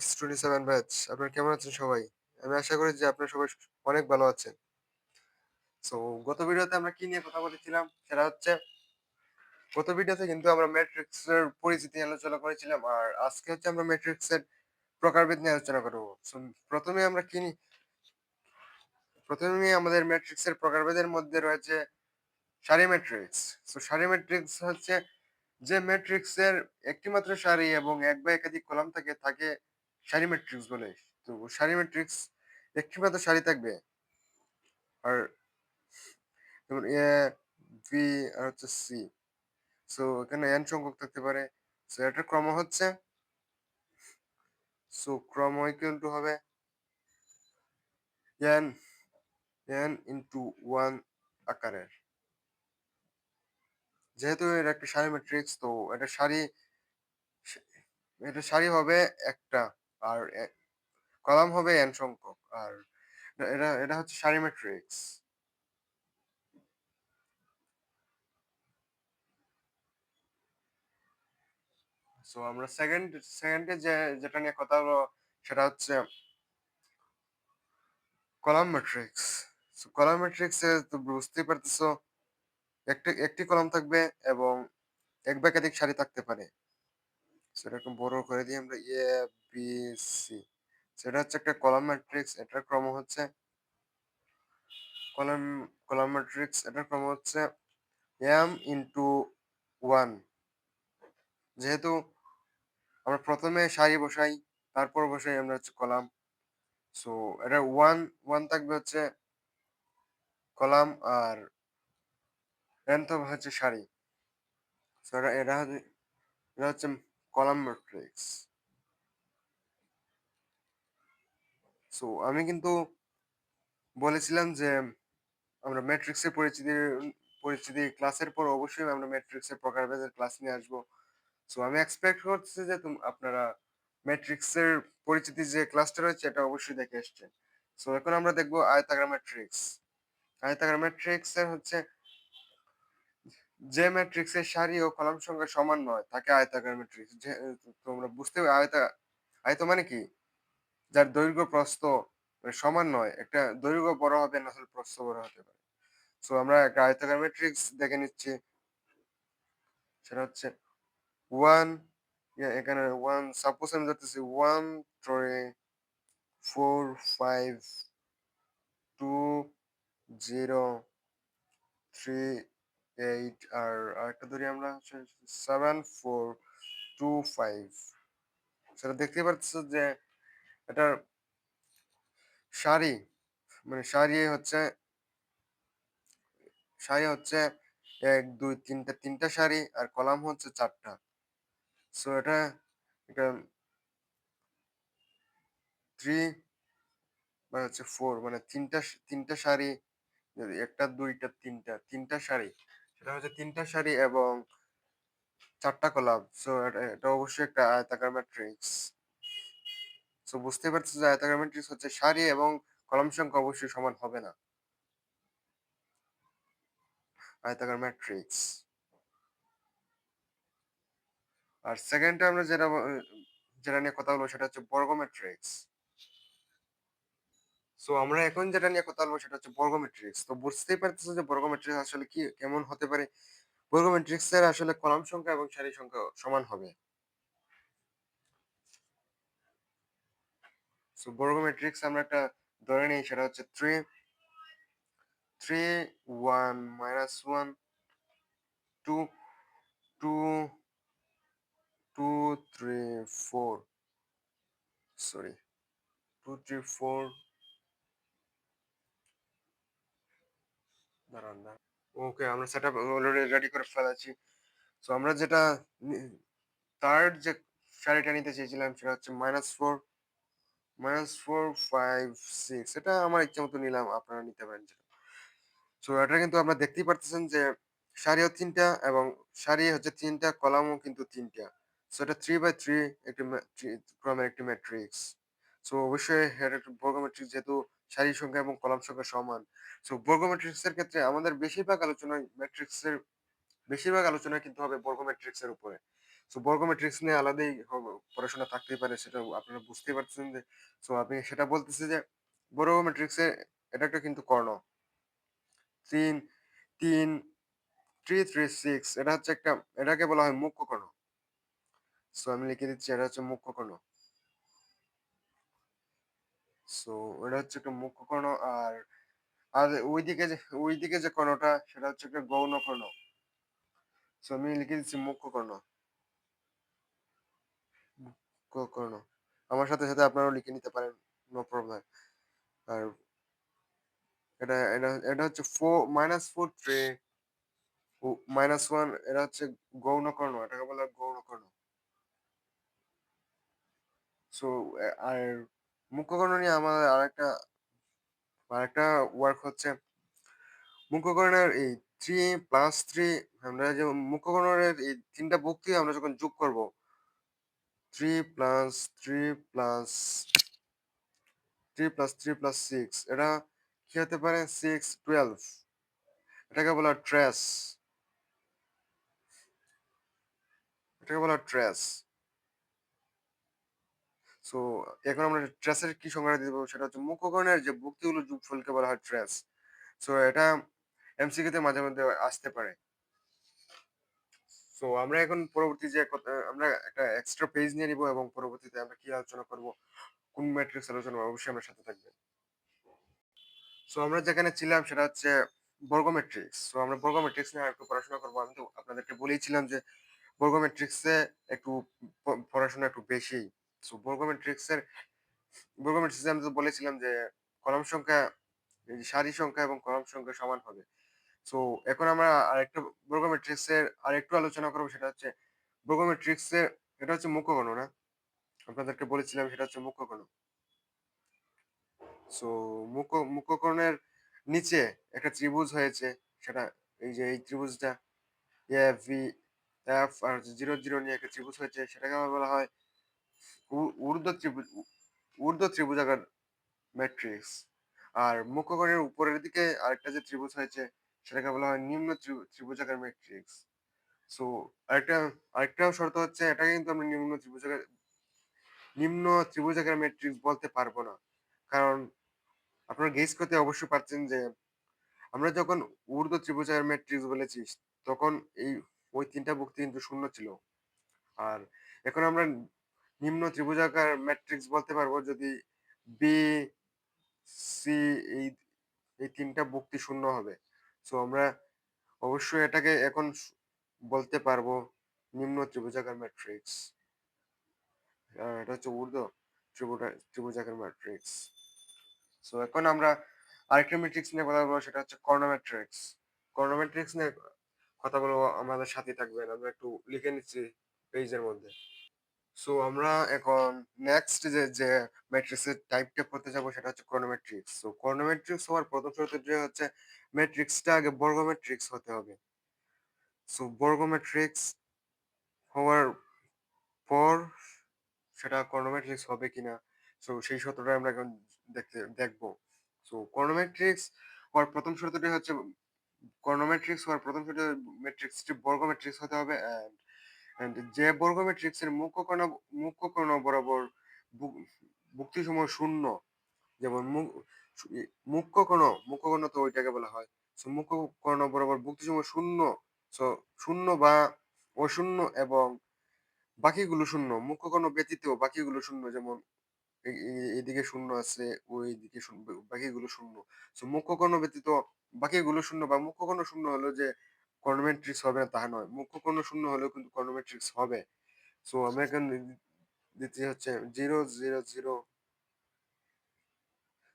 H27 batch. আপনারা কেমন আছেন সবাই? আমি আশা করি যে আপনারা সবাই অনেক ভালো আছেন। সো গত ভিডিওতে আমরা কি নিয়ে কথা বলেছিলাম? সেটা হচ্ছে গত ভিডিওতে কিন্তু আমরা ম্যাট্রিক্স এর পরিচিতি আলোচনা করেছিলাম। আর আজকে হচ্ছে আমরা ম্যাট্রিক্স এর প্রকারভেদ নিয়ে আলোচনা করব। সো ১ম এ আমরা কি নি ১ম এ আমাদের ম্যাট্রিক্স এর প্রকারভেদের মধ্যে রয়েছে সারি ম্যাট্রিক্স। সো সারি ম্যাট্রিক্স হচ্ছে যে ম্যাট্রিক্স এর একটি মাত্র সারি এবং এক বা একাধিক কলাম থাকে তাকে সারি ম্যাট্রিক্স বলে। তো সারি ম্যাট্রিক্স একটি মাত্র সারি থাকবে। আর যেমন এ, বি আর হচ্ছে সি। সো এখানে n সংখ্যক থাকতে পারে। সো এটার ক্রম হচ্ছে ক্রম ইকুয়াল টু হবে n ইনটু 1 আকারের। যেহেতু এটা একটা সারি ম্যাট্রিক্স তো এটা সারি হবে একটা আর কলাম হবে n সংখ্যক। আর এটা এটা হচ্ছে সারি ম্যাট্রিক্স। সো আমরা সেকেন্ডে যেটা নিয়ে কথা হলো সেটা হচ্ছে কলাম ম্যাট্রিক্স। সো কলাম ম্যাট্রিক্সে তো বুঝতেই পারতেছো একটি কলাম থাকবে এবং এক বা একাধিক সারি থাকতে পারে। সো এরকম বড় করে দিই আমরা এ বি সি। সেটা হচ্ছে একটা কলাম ম্যাট্রিক্স। এটার ক্রম হচ্ছে কলাম কলাম ম্যাট্রিক্স। এটার ক্রম হচ্ছে m ইনটু 1। যেহেতু আমরা প্রথমে সারি বসাই, তারপর বসাই আমরা হচ্ছে কলাম। সো এটা 1 থাকবে হচ্ছে কলাম আর n তো হচ্ছে সারি। সো এটা হচ্ছে কলাম ম্যাট্রিক্স। সো আমি কিন্তু বলেছিলাম যে আমরা ম্যাট্রিক্সের পরিচিতি ক্লাসের পর অবশ্যই আমরা ম্যাট্রিক্সের প্রকারভেদের ক্লাস নিয়ে আসবো। সো আমি এক্সপেক্ট করছি যে আপনারা ম্যাট্রিক্সের পরিচিতি যে ক্লাসটা রয়েছে এটা অবশ্যই দেখে এসছেন। সো এখন আমরা দেখবো আয়তাকার ম্যাট্রিক্স। আয়তাকার ম্যাট্রিক্স এর হচ্ছে যে ম্যাট্রিক্সের সারি ও কলাম সংখ্যা সমান নয় তাকে আয়তাকার ম্যাট্রিক্স। যে তোমরা বুঝতে আয়ত মানে কি? যার দৈর্ঘ্য প্রস্থ সমান নয়। একটা দৈর্ঘ্য বড় হবে না হলে প্রস্থ বড় হতে পারে। সো আমরা একটা আয়তাকার ম্যাট্রিক্স দেখে নিচ্ছি। সেটা হচ্ছে 1 এখানে 1 সাপোজ আমি ধরতেছি 1 3 4 5 2 0 3 8 আর আরেকটা ধরি আমরা হচ্ছে 7 4 2 5। সেটা দেখতে পাচ্ছ যে এটার সারি সারি হচ্ছে ১ ২ ৩টা সারি আর কলাম হচ্ছে ৪টা। সো এটা 3 মানে হচ্ছে 4 মানে ৩টা সারি ১টা ২টা ৩টা সারি। সেটা হচ্ছে ৩টা সারি এবং ৪টা কলাম। সো এটা অবশ্যই একটা আয়তাকার ম্যাট্রিক্স। সো বুঝতেই পারছেন যে আয়তাকার ম্যাট্রিক্স হচ্ছে সারি এবং কলাম সংখ্যা অবশ্যই সমান হবে না। আয়তাকার ম্যাট্রিক্স। আর সেকেন্ডে আমরা যেটা নিয়ে কথা বলবো সেটা হচ্ছে বর্গ ম্যাট্রিক্স। সো আমরা এখন যেটা নিয়ে কথা বলবো সেটা হচ্ছে বর্গ ম্যাট্রিক্স। তো বুঝতেই পারতেছো যে বর্গ ম্যাট্রিক্স আসলে কি কেমন হতে পারে। বর্গ ম্যাট্রিক্সের আসলে কলাম সংখ্যা এবং সারি সংখ্যা সমান হবে। সো বর্গ ম্যাট্রিক্স আমরা একটা ধরে নিই সেটা হচ্ছে 3 1 -1 2 2 2 3 4 সরি 2 3 4 দাঁড়ান। ওকে আমরা সেটআপ অলরেডি রেডি করে ফেলেছি। সো আমরা যেটা থার্ড যে সারিটা নিতে চেয়েছিলাম সেটা হচ্ছে -4 5 6। এটা আমার ইচ্ছা মতো নিলাম, আপনারা নিতে পারেন যেটা। সো এটা কিন্তু আপনারা দেখতেই পারতেছেন যে সারিও ৩টা এবং সারি হচ্ছে ৩টা, কলামও কিন্তু ৩টা। সো এটা 3/3 একটি ক্রমের একটি ম্যাট্রিক্স। সো অবশ্যই এটা একটা বর্গ ম্যাট্রিক্স যেহেতু সারি সংখ্যা এবং কলাম সংখ্যা সমান। সো বর্গ ম্যাট্রিক্সের ক্ষেত্রে আমাদের বেশিরভাগ আলোচনা কিন্তু হবে বর্গ ম্যাট্রিক্সের উপরে। সো বর্গ ম্যাট্রিক্স নিয়ে আলাদাই পড়াশোনা থাকতেই পারে, সেটা আপনারা বুঝতেই পারতেছেন যে, সো আমি সেটা বলতেছি যে বর্গ ম্যাট্রিক্সে এটা একটা কিন্তু কর্ণ 3 3 3 3 6 এটা হচ্ছে একটা, এটাকে বলা হয় মুখ্য কর্ণ। সো আমি লিখে দিচ্ছি এটা হচ্ছে মুখ্য কর্ণ। সো এটা হচ্ছে একটা মুখ্য কর্ণ। আর আর ওইদিকে যে কর্ণটা সেটা হচ্ছে একটা গৌণ কর্ণ। সো আমি লিখে দিচ্ছি মুখ্য কর্ণ। কর্ণ। আমার সাথে সাথে আপনারাও লিখে নিতে পারেন, নো প্রবলেম। আর এটা হচ্ছে 4 3 -1, এটা হচ্ছে গৌণ কর্ণ, এটাকে বলা হয় গৌণ কর্ণ। সো আর মুখ্য কর্ণ নিয়ে আমার আরেকটা ওয়ার্ক হচ্ছে মুখ্য কর্ণের এই 3 প্লাস 3, আমরা যে মুখ্য কর্ণের এই তিনটা ভুক্তি আমরা যখন যোগ করব, 3 প্লাস 3 প্লাস 3 প্লাস 3 প্লাস 6, এটা কি হতে পারে? 6 12, এটাকে বলা হয় ট্রেস। এটাকে বলা হয় ট্রেস। সো এখন আমরা ট্রেসের কি সংজ্ঞা দিব, সেটা হচ্ছে মুখ্য কর্ণের যে ভুক্তিগুলোর যোগফলকে বলা হয় ট্রেস। সো এটা এমসিকিউ তে মাঝে মধ্যে আসতে পারে। সো আমরা এখন পরবর্তী যে আমরা একটা এক্সট্রা পেজ নিয়ে নিব এবং পরবর্তীতে আমরা কি আলোচনা করব, কোন ম্যাট্রিক্স আলোচনা করব, অবশ্যই আমার সাথে থাকবেন। সো আমরা যেখানে ছিলাম সেটা হচ্ছে বর্গ ম্যাট্রিক্স। সো আমরা বর্গ ম্যাট্রিক্স নিয়ে একটু পড়াশোনা করব। আমি তো আপনাদেরকে বলেইছিলাম যে বর্গ ম্যাট্রিক্সে একটু পড়াশোনা একটু বেশি। সো বর্গ ম্যাট্রিক্সে আমি তো বলেছিলাম যে কলাম সংখ্যা, এই যে সারি সংখ্যা এবং কলাম সংখ্যা সমান হবে। সো এখন আমরা আরেকটা বর্গ ম্যাট্রিক্সের আরেকটু আলোচনা করব, সেটা হচ্ছে বর্গ ম্যাট্রিক্সের, এটা হচ্ছে মুখ্য কর্ণ না? আপনাদেরকে বলেছিলাম সেটা হচ্ছে মুখ্য কর্ণ। সো মুখ্য কর্ণের নিচে একটা ত্রিভুজ হয়েছে, সেটা এই যে এই ত্রিভুজটা এ ভি এফ আর 0 0 নিয়ে একটা ত্রিভুজ হয়েছে, সেটাকে আমার বলা হয় ঊর্ধ্ব ত্রিভুজ, ঊর্ধ্ব ত্রিভুজাকার ম্যাট্রিক্স। আর মুখ্য কর্ণের উপরের দিকে আরেকটা যে ত্রিভুজ হয়েছে সেটাকে বলা হয় নিম্ন ত্রিভুজাকার ম্যাট্রিক্স। সো আরেকটা আরেকটা শর্ত হচ্ছে এটাকে কিন্তু আমরা নিম্ন ত্রিভুজাকার ম্যাট্রিক্স বলতে পারবো না। কারণ আপনারা গেস করতে অবশ্যই পারছেন যে আমরা যখন ঊর্ধ্ব ত্রিভুজাকার ম্যাট্রিক্স বলেছি, তখন এই ওই তিনটা ভুক্তি কিন্তু শূন্য ছিল। আর এখন আমরা নিম্ন ত্রিভুজাকার ম্যাট্রিক্স বলতে পারবো যদি বি সি এই এই তিনটা ভুক্তি শূন্য হবে। সো আমরা অবশ্যই এটাকে এখন বলতে পারবো নিম্ন ত্রিভুজাকার ম্যাট্রিক্স। এটা হচ্ছে ঊর্ধ্ব ত্রিভুজাকার ম্যাট্রিক্স। সো এখন আমরা আরেকটা ম্যাট্রিক্স নিয়ে কথা বলবো, সেটা হচ্ছে কর্ণ ম্যাট্রিক্স। কর্ণ ম্যাট্রিক্স নিয়ে কথা বলবো, আমাদের সাথে থাকবেন। আমরা একটু লিখে নিচ্ছি পেজের মধ্যে। সো আমরা এখন নেক্সট যে ম্যাট্রিক্সের টাইপটা করতে যাবো সেটা হচ্ছে কর্ণ ম্যাট্রিক্স। সো কর্ণ ম্যাট্রিক্স হওয়ার প্রথম শর্ত যে হচ্ছে ম্যাট্রিক্সটা আগে বর্গ ম্যাট্রিক্স হতে হবে। সো বর্গ ম্যাট্রিক্স হওয়ার পর সেটা কর্ণ ম্যাট্রিক্স হবে কিনা, সো সেই শর্তটা আমরা এখন দেখবো। সো কর্ণ ম্যাট্রিক্স হওয়ার প্রথম শর্তটি হচ্ছে কর্ণ ম্যাট্রিক্স হওয়ার প্রথম শর্ত, ম্যাট্রিক্সটি বর্গ ম্যাট্রিক্স হতে হবে। এন্ড যে বর্গ ম্যাট্রিক্সের মুখ্য কর্ণ বরাবর ভুক্তিসমূহ শূন্য, যেমন মুখ্য কর্ণ তো ওইটাকে বলা হয়। সো মুখ্য কর্ণ বরাবর ভুক্তিসমূহ শূন্য, সো শূন্য বা অশূন্য এবং বাকিগুলো শূন্য, মুখ্য কর্ণ ব্যতীত বাকিগুলো শূন্য, যেমন এদিকে শূন্য আছে, ওই দিকে শূন্য, বাকিগুলো শূন্য। সো মুখ্য কর্ণ ব্যতীত বাকিগুলো শূন্য, বা মুখ্য কর্ণ শূন্য হলো যে কর্ণ ম্যাট্রিক্স হবে না তা নয়, মুখ্য কর্ণ শূন্য হলেও কিন্তু কর্ণ ম্যাট্রিক্স হবে। সো আমরা এখানে দিতে হচ্ছে 0 0 0।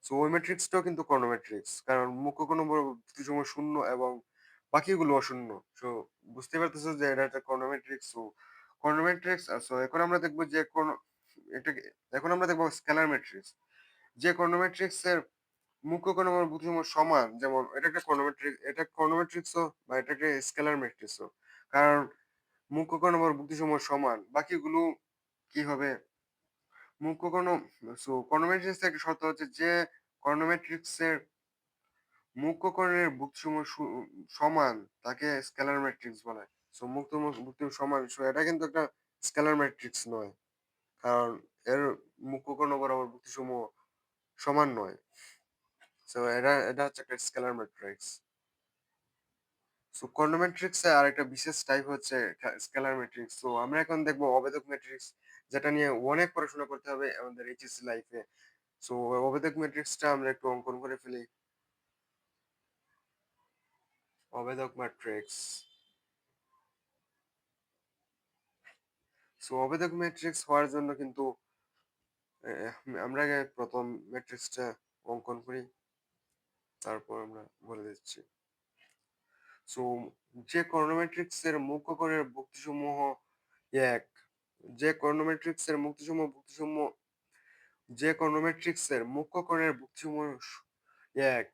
সো ওই ম্যাট্রিক্সটাও কিন্তু কর্ণ ম্যাট্রিক্স, কারণ মুখ্য কর্ণ সময় শূন্য এবং বাকিগুলো অশূন্য। সো বুঝতে পারতেছো যে এটা একটা কর্ণ ম্যাট্রিক্স। সো কর্ণ ম্যাট্রিক্স। সো এখন আমরা দেখবো যে কোন এটাকে, এখন আমরা দেখবো স্কেলার ম্যাট্রিক্স। যে কর্ণ ম্যাট্রিক্স এর মুখ্য কর্ণ সময় সমান, যেমন এটা একটা কর্ণ ম্যাট্রিক্স, এটা কর্ণ ম্যাট্রিক্সও বা এটা একটা স্কেলার ম্যাট্রিক্সও, কারণ মুখ্য কর্ণ সময় সমান, বাকিগুলো কি হবে মুখ্য কর্ণ। সো কর্ণ ম্যাট্রিক্সের একটা শর্ত হচ্ছে যে কর্ণ ম্যাট্রিক্সের মুখ্য কর্ণের ভুক্তিসমূহ সমান, তাকে স্কেলার ম্যাট্রিক্স বলে। সো মুক্ত ভুক্তি সমান, সো এটা কিন্তু একটা স্কেলার ম্যাট্রিক্স নয়। কারণ এর মুখ্য কর্ণ বরাবর ভুক্তিসমূহ সমান নয়। সো এটা হচ্ছে একটা স্কেলার ম্যাট্রিক্স। সো কর্ণ ম্যাট্রিক্সে আরেকটা বিশেষ টাইপ হচ্ছে স্কেলার ম্যাট্রিক্স। সো আমরা এখন দেখবো অবেদক ম্যাট্রিক্স, যেটা নিয়ে অনেক পড়াশোনা করতে হবে আমাদের এইচএসসি লাইফে। সো অবেদক ম্যাট্রিক্সটা আমরা একটু অঙ্কন করে ফেলি। অবেদক ম্যাট্রিক্স। সো অবেদক ম্যাট্রিক্স হওয়ার জন্য কিন্তু আমরা আগে ১ম ম্যাট্রিক্সটা অঙ্কন করি, তারপর আমরা বলে দিচ্ছি। সো যে কর্ণ ম্যাট্রিক্সের মুখ্য কোণের ভুক্তিসমূহ ১, যে কর্ণ ম্যাট্রিক্সের ভুক্তিসমূহ যে কর্ণ ম্যাট্রিক্সের মুখ্য কোণের ভুক্তিসমূহ ১,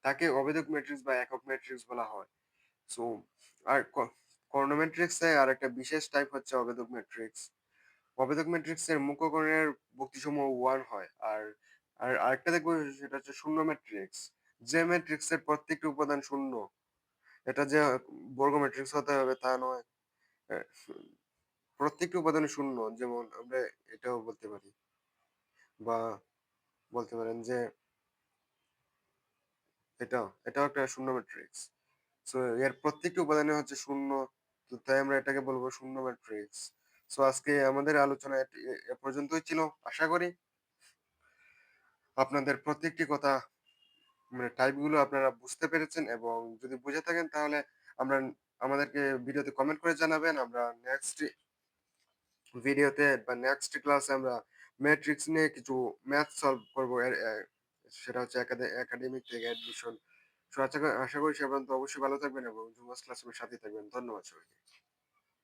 তাকে অবেদক ম্যাট্রিক্স বা একক ম্যাট্রিক্স বলা হয়। সো আর কর্ণ ম্যাট্রিক্সে আরেকটা বিশেষ টাইপ হচ্ছে অবেদক ম্যাট্রিক্স। অবেদক ম্যাট্রিক্সের মুখ্য কোণের ভুক্তিসমূহ 1 হয়। আর আরেকটা দেখবো, সেটা হচ্ছে শূন্য ম্যাট্রিক্স। যে ম্যাট্রিক্সের প্রত্যেকটি উপাদান শূন্য। এটা যে বর্গ ম্যাট্রিক্স হতে হবে তা নয়। অ্যা প্রত্যেকটি উপাদানই শূন্য। যেমন আমরা এটাও বলতে পারি, বা বলতে পারেন যে এটাও একটা শূন্য ম্যাট্রিক্স। সো এর প্রত্যেকটি উপাদানই হচ্ছে শূন্য। তো তাই আমরা এটাকে বলবো শূন্য ম্যাট্রিক্স। সো আজকে আমাদের আলোচনা এ পর্যন্তই ছিল। আশা করি আপনাদের প্রত্যেকটি কথা, মানে টাইপ গুলো আপনারা বুঝতে পেরেছেন, এবং যদি বুঝে থাকেন তাহলে আমরা আমাদেরকে ভিডিওতে কমেন্ট করে জানাবেন। আমরা নেক্সট ভিডিওতে বা নেক্সট ক্লাসে আমরা ম্যাট্রিক্স নিয়ে কিছু ম্যাথ সলভ করব। সেটা হচ্ছে একাডেমিক থেকে অ্যাডমিশন। সো আশা করি সে পর্যন্ত অবশ্যই ভালো থাকবেন এবং জুমাস ক্লাসের সাথে থাকবেন। ধন্যবাদ সবাইকে।